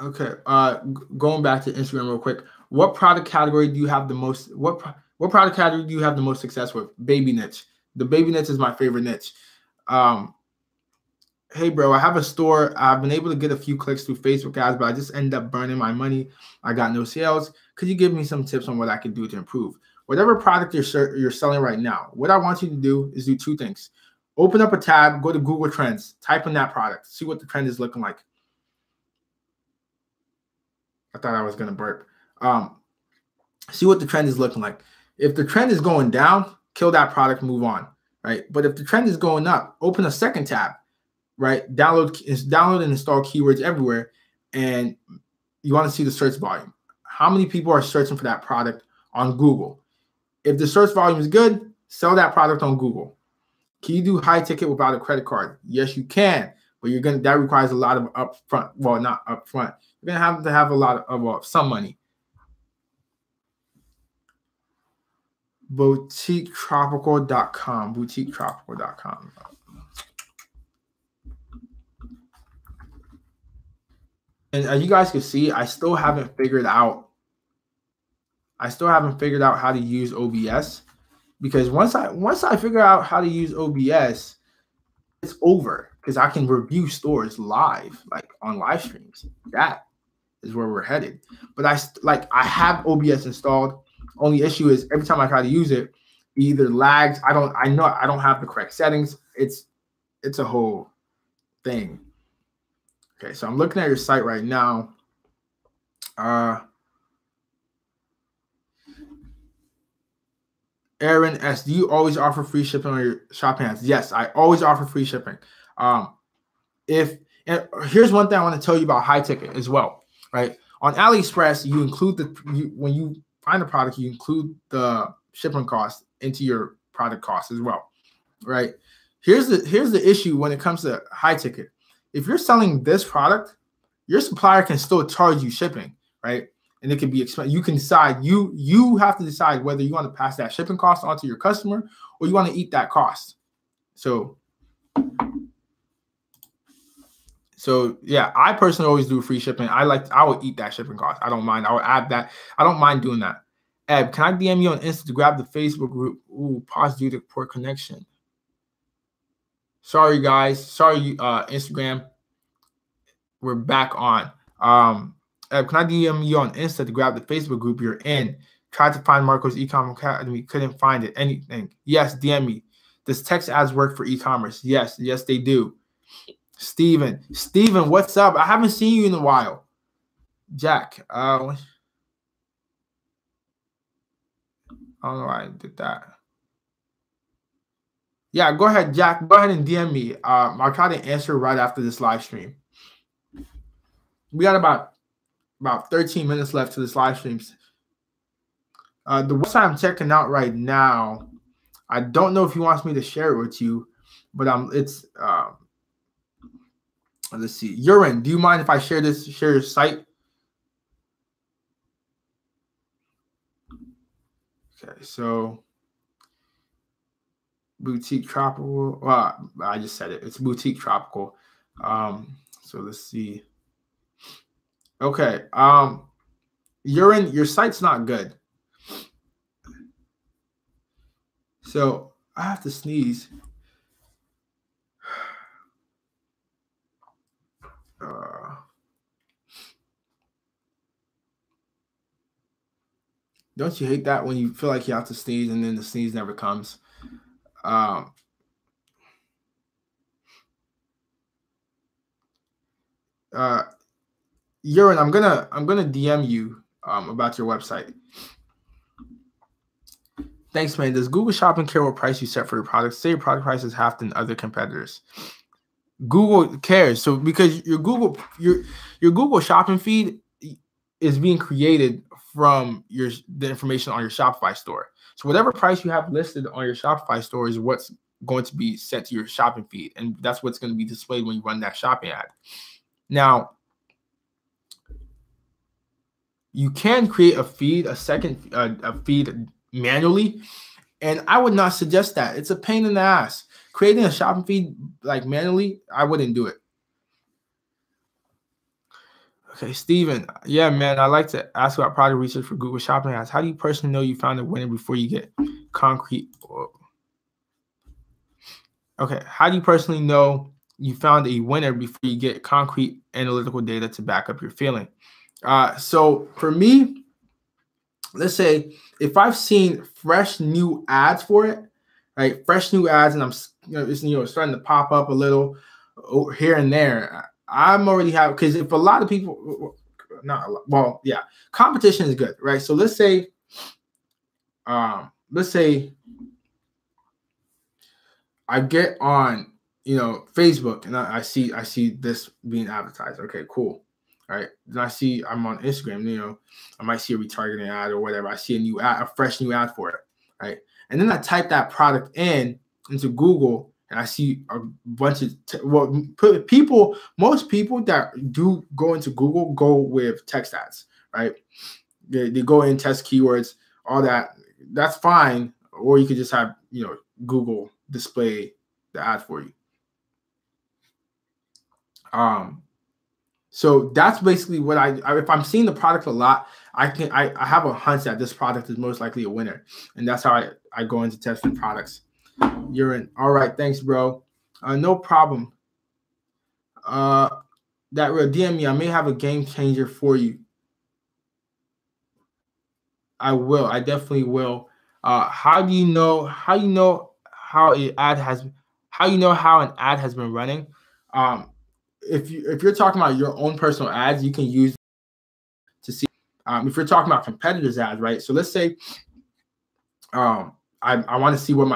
okay. Going back to Instagram real quick. What product category do you have the most? What product category do you have the most success with? Baby niche. The baby niche is my favorite niche. Hey, bro, I have a store. I've been able to get a few clicks through Facebook ads, but I just end up burning my money. I got no sales. Could you give me some tips on what I can do to improve? Whatever product you're selling right now, what I want you to do is do 2 things. Open up a tab, go to Google Trends, type in that product, see what the trend is looking like. I thought I was going to burp. See what the trend is looking like. If the trend is going down, kill that product, move on, right? But if the trend is going up, open a second tab, right? Download and install keywords everywhere, and you want to see the search volume. How many people are searching for that product on Google? If the search volume is good, sell that product on Google. Can you do high ticket without a credit card? Yes, you can. but that requires a lot of upfront. Well, not upfront. You're gonna have a lot of some money. BoutiqueTropical.com. BoutiqueTropical.com. And as you guys can see, I still haven't figured out how to use OBS, because once I figure out how to use OBS, it's over, because I can review stores live, like on live streams. That is where we're headed. But I have OBS installed. Only issue is every time I try to use it, it either lags. I know I don't have the correct settings. It's a whole thing. Okay, so I'm looking at your site right now. Aaron S, do you always offer free shipping on your shopping ads? Yes, I always offer free shipping. And here's one thing I want to tell you about high ticket as well, right? On AliExpress, you include when you find a product, you include the shipping cost into your product cost as well, right? Here's the issue when it comes to high ticket. If you're selling this product, your supplier can still charge you shipping, right? And it can be expensive. You can decide, you have to decide whether you want to pass that shipping cost on to your customer or you want to eat that cost. So yeah, I personally always do free shipping. I will eat that shipping cost. I don't mind. I will add that. I don't mind doing that. Eb, can I DM you on Insta to grab the Facebook group? Ooh, pause due to poor connection. Sorry, guys. Sorry, Instagram. We're back on. Eb, can I DM you on Insta to grab the Facebook group you're in? Tried to find Marco's e-commerce academy. Couldn't find it. Anything. Yes, DM me. Does text ads work for e-commerce? Yes, they do. Steven, what's up? I haven't seen you in a while. Jack, I don't know why I did that. Yeah, go ahead, Jack. Go ahead and DM me. I'll try to answer right after this live stream. We got about 13 minutes left to this live stream. The website I'm checking out right now, I don't know if he wants me to share it with you, but it's let's see. Urine, do you mind if I share your site? Okay, so Boutique Tropical. Well, I just said it. It's Boutique Tropical. So let's see. Okay. Urine, your site's not good. So I have to sneeze. Don't you hate that when you feel like you have to sneeze and then the sneeze never comes? Urine, I'm gonna DM you about your website. Thanks, man. Does Google Shopping care what price you set for your product? Say your product price is half than other competitors. Google cares. So because your Google Shopping feed is being created from the information on your Shopify store. So whatever price you have listed on your Shopify store is what's going to be set to your shopping feed, and that's what's going to be displayed when you run that shopping ad. Now, you can create a feed, a feed manually, and I would not suggest that. It's a pain in the ass. Creating a shopping feed like manually, I wouldn't do it. Okay, Steven. Yeah, man, I like to ask about product research for Google Shopping ads. How do you personally know you found a winner before you get concrete? Okay, how do you personally know you found a winner before you get concrete analytical data to back up your feeling? So for me, let's say if I've seen fresh new ads for it, right? Fresh new ads, and I'm it's starting to pop up a little here and there. I'm already because if a lot of people, not a lot, well, yeah, competition is good, right? So let's say I get on, Facebook and I see this being advertised. Okay, cool. All right. Then I'm on Instagram, I might see a retargeting ad or whatever. I see a fresh new ad for it. Right. And then I type that product into Google and I see a bunch of most people that do go into Google go with text ads, right? They go in, test keywords, all that. That's fine. Or you could just have, Google display the ad for you. So that's basically what if I'm seeing the product a lot, I have a hunch that this product is most likely a winner. And that's how I go into testing products. You're in. All right. Thanks, bro. No problem. That real DM me. I may have a game changer for you. I will. I definitely will. How do you know how an ad has been running? If you're talking about your own personal ads, you can use to see. If you're talking about competitors' ads, right? So let's say I want to see what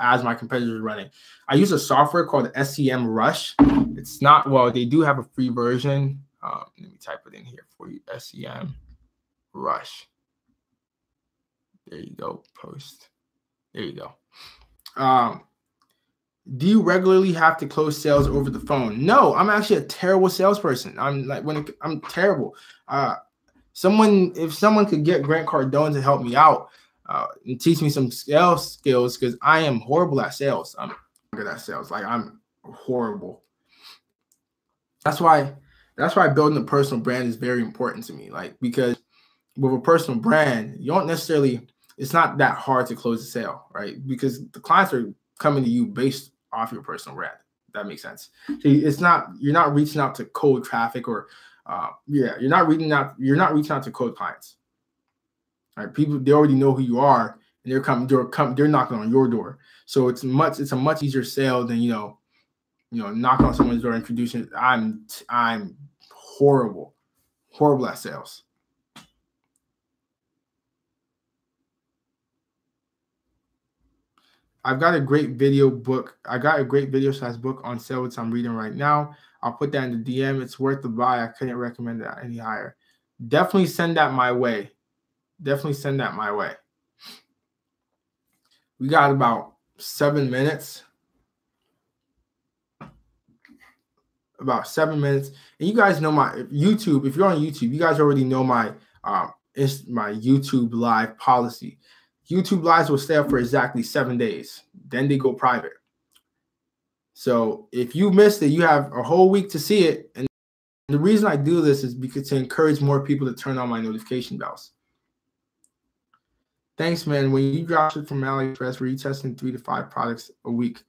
ads my competitors are running. I use a software called SEM Rush. It's not, well, they do have a free version. Let me type it in here for you. SEM Rush. There you go. Post. There you go. Do you regularly have to close sales over the phone? No, I'm actually a terrible salesperson. I'm terrible. If someone could get Grant Cardone to help me out and teach me some sales skills, because I am horrible at sales. I'm good at sales. I'm horrible. That's why building a personal brand is very important to me. Because with a personal brand, you don't necessarily, it's not that hard to close a sale, right? Because the clients are coming to you based off your personal brand. That makes sense. So you're not reaching out to cold traffic or you're not reaching out to cold clients. Right? People, they already know who you are, and they're knocking on your door. So it's a much easier sale than knock on someone's door, introducing. I'm horrible at sales. I've got a great video book. I got a great video size book on sale, which I'm reading right now. I'll put that in the DM. It's worth the buy. I couldn't recommend it any higher. Definitely send that my way. We got about 7 minutes. And you guys know my YouTube. If you're on YouTube, you guys already know my YouTube live policy. YouTube lives will stay up for exactly 7 days. Then they go private. So if you missed it, you have a whole week to see it. And the reason I do this is because to encourage more people to turn on my notification bells. Thanks, man. When you drop it from AliExpress, were you testing 3 to 5 products a week?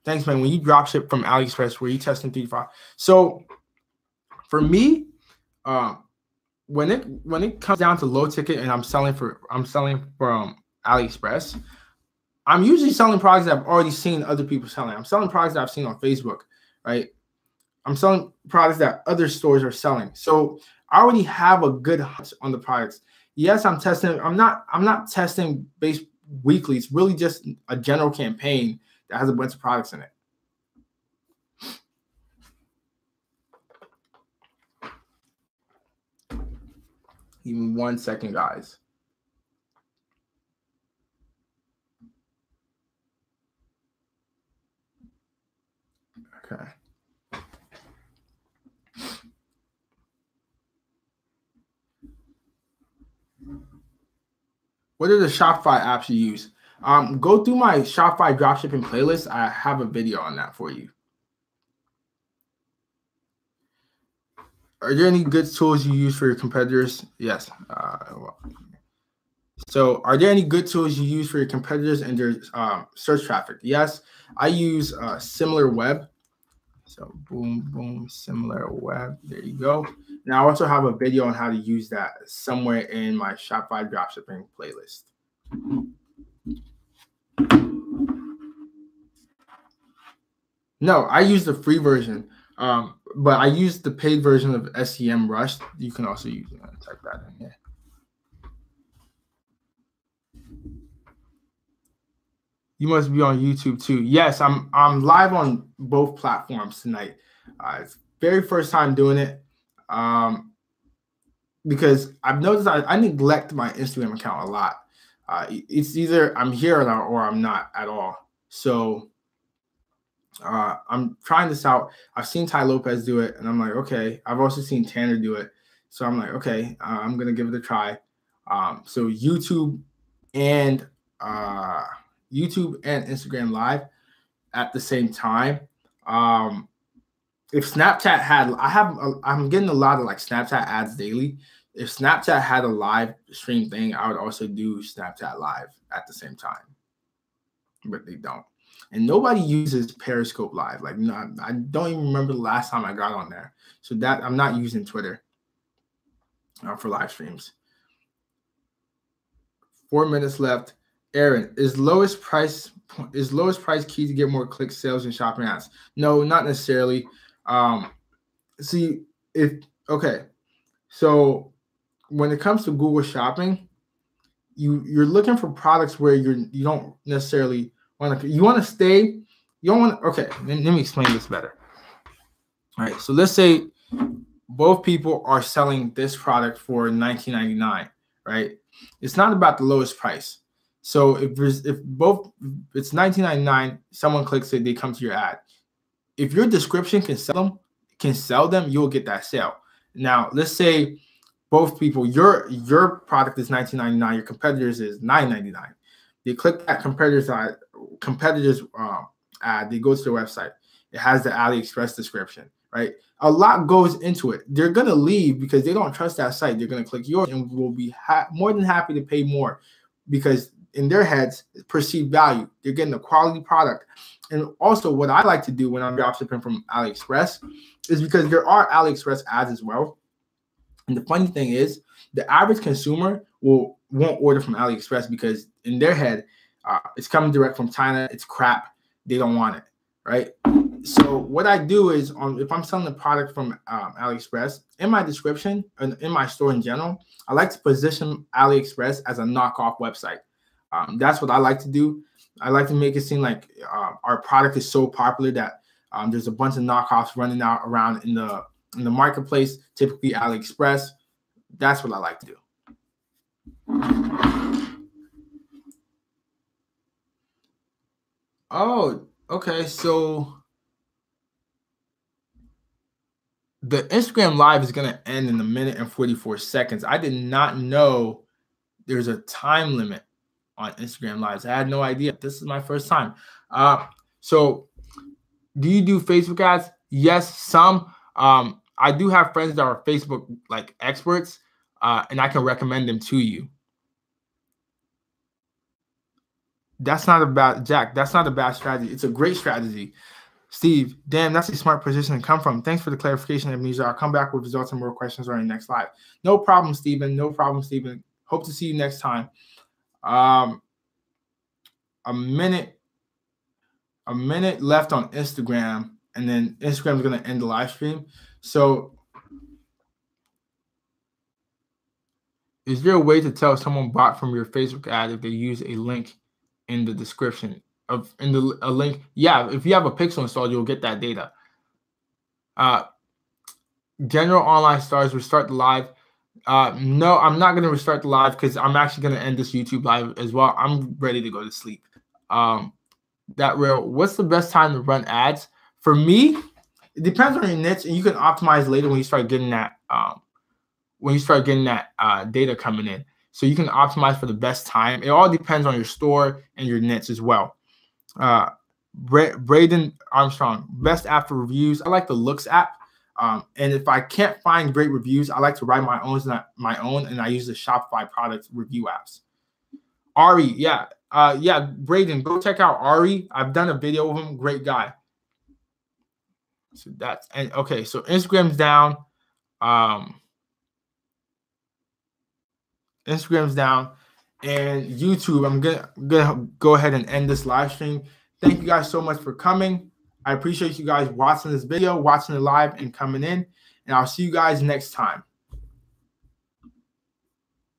Thanks, man. When you drop ship from AliExpress, were you testing 3 to 5? So for me, when it comes down to low ticket and I'm selling from AliExpress, I'm usually selling products that I've already seen other people selling. I'm selling products that I've seen on Facebook, right? I'm selling products that other stores are selling. So I already have a good hunch on the products. Yes, I'm testing. I'm not testing based weekly. It's really just a general campaign that has a bunch of products in it. Give me 1 second, guys. Okay. What are the Shopify apps you use? Go through my Shopify dropshipping playlist. I have a video on that for you. Are there any good tools you use for your competitors? Yes. So are there any good tools you use for your competitors and their search traffic? Yes. I use SimilarWeb. So boom, SimilarWeb. There you go. And I also have a video on how to use that somewhere in my Shopify dropshipping playlist. No, I use the free version, but I use the paid version of SEM Rush. You can also use it. Type that in here. You must be on YouTube too. Yes, I'm live on both platforms tonight. It's very first time doing it because I've noticed I neglect my Instagram account a lot. It's either I'm here or I'm not at all. So I'm trying this out. I've seen Ty Lopez do it, and I'm like, okay. I've also seen Tanner do it. So I'm like, okay, I'm going to give it a try. So YouTube and Instagram Live at the same time. If Snapchat had, I'm getting a lot of like Snapchat ads daily. If Snapchat had a live stream thing, I would also do Snapchat Live at the same time, but they don't. And nobody uses Periscope Live. Like, no, I don't even remember the last time I got on there. So that I'm not using Twitter for live streams. 4 minutes left. Aaron, is lowest price key to get more clicks, sales, and shopping ads? No, not necessarily. So when it comes to Google Shopping, you're looking for products where you don't necessarily want to. You want to stay. You don't want to. Okay, let me explain this better. All right, so let's say both people are selling this product for $19.99. Right? It's not about the lowest price. So if it's $19.99, someone clicks it, they come to your ad. If your description can sell them, you'll get that sale. Now, let's say both people, your product is $19.99, your competitors is $9.99. They click that competitor's ad, they go to their website. It has the AliExpress description, right? A lot goes into it. They're going to leave because they don't trust that site. They're going to click yours and will be more than happy to pay more because in their heads, perceived value. They're getting a quality product. And also what I like to do when I'm dropshipping from AliExpress is because there are AliExpress ads as well. And the funny thing is the average consumer won't order from AliExpress because in their head, it's coming direct from China. It's crap. They don't want it, right? So what I do is if I'm selling a product from AliExpress, in my description and in my store in general, I like to position AliExpress as a knockoff website. That's what I like to do. I like to make it seem like our product is so popular that there's a bunch of knockoffs running around in the marketplace, typically AliExpress. That's what I like to do. Oh, okay. So the Instagram Live is going to end in 1 minute and 44 seconds. I did not know there's a time limit on Instagram Lives. I had no idea. This is my first time. So do you do Facebook ads? Yes, some. I do have friends that are Facebook like experts, and I can recommend them to you. That's not a bad strategy. It's a great strategy. Steve, damn, that's a smart position to come from. Thanks for the clarification, Ebenezer. I'll come back with results and more questions on your next live. No problem, Steven. No problem, Steven. Hope to see you next time. A minute left on Instagram, and then Instagram is going to end the live stream. So is there a way to tell someone bought from your Facebook ad if they use a link in the description a link? Yeah, if you have a pixel installed, you'll get that data. General online stars, restart the live. No, I'm not going to restart the live because I'm actually going to end this YouTube live as well. I'm ready to go to sleep. What's the best time to run ads? For me, it depends on your niche, and you can optimize later when you start getting that data coming in. So you can optimize for the best time. It all depends on your store and your niche as well. Braden Armstrong, best app for reviews. I like the Looks app. And if I can't find great reviews, I like to write my own, and I use the Shopify product review apps. Ari, yeah, Braden, go check out Ari. I've done a video with him. Great guy. So okay. So Instagram's down. Instagram's down, and YouTube. I'm gonna go ahead and end this live stream. Thank you guys so much for coming. I appreciate you guys watching this video, watching it live, and coming in. And I'll see you guys next time.